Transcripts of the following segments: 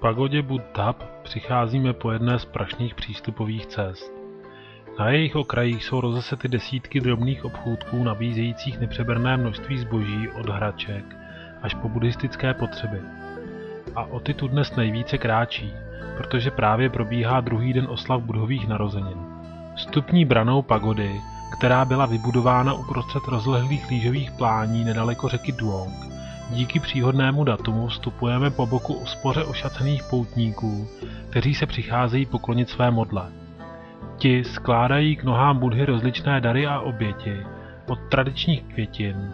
pagodě Buddha přicházíme po jedné z prašných přístupových cest. Na jejich okrajích jsou rozesety desítky drobných obchůdků nabízejících nepřeberné množství zboží od hraček až po buddhistické potřeby. A o ty tu dnes nejvíce kráčí, protože právě probíhá druhý den oslav Buddhových narozenin. Vstupní branou pagody, která byla vybudována uprostřed rozlehlých rýžových plání nedaleko řeky Duong, díky příhodnému datumu vstupujeme po boku uspoře ošacených poutníků, kteří se přicházejí poklonit své modle. Ti skládají k nohám Buddhy rozličné dary a oběti, od tradičních květin,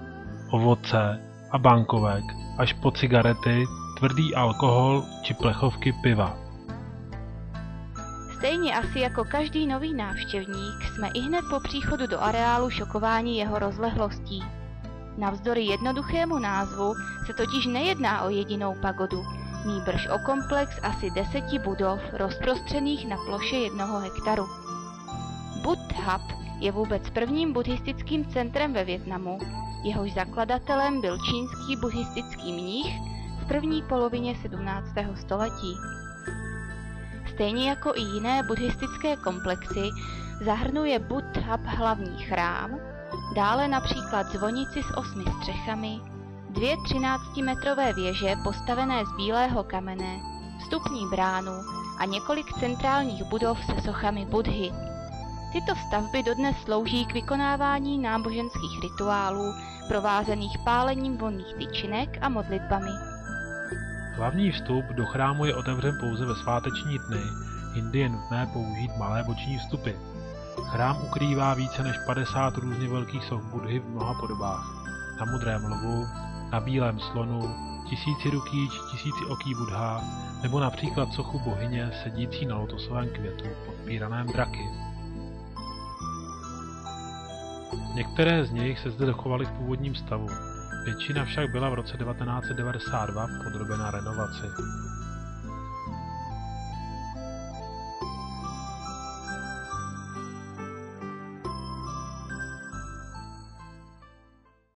ovoce a bankovek až po cigarety, tvrdý alkohol či plechovky piva. Stejně asi jako každý nový návštěvník jsme ihned po příchodu do areálu šokováni jeho rozlehlostí. Navzdory jednoduchému názvu se totiž nejedná o jedinou pagodu, nýbrž o komplex asi 10 budov rozprostřených na ploše 1 hektaru. Buddha je vůbec prvním buddhistickým centrem ve Vietnamu, jehož zakladatelem byl čínský buddhistický mních v první polovině 17. století. Stejně jako i jiné buddhistické komplexy zahrnuje Buddha hlavní chrám, dále například zvonici s 8 střechami, 2 13metrové věže postavené z bílého kamene, vstupní bránu a několik centrálních budov se sochami Buddhy. Tyto stavby dodnes slouží k vykonávání náboženských rituálů, provázených pálením vonných tyčinek a modlitbami. Hlavní vstup do chrámu je otevřen pouze ve sváteční dny, jindy je nutné použít malé boční vstupy. Chrám ukrývá více než 50 různě velkých soch Buddhy v mnoha podobách. Na modrém lvu, na bílém slonu, tisíciruký či tisícioký Buddha, nebo například sochu bohyně sedící na lotosovém květu podpíraném draky. Některé z nich se zde dochovaly v původním stavu, většina však byla v roce 1992 podrobena renovaci.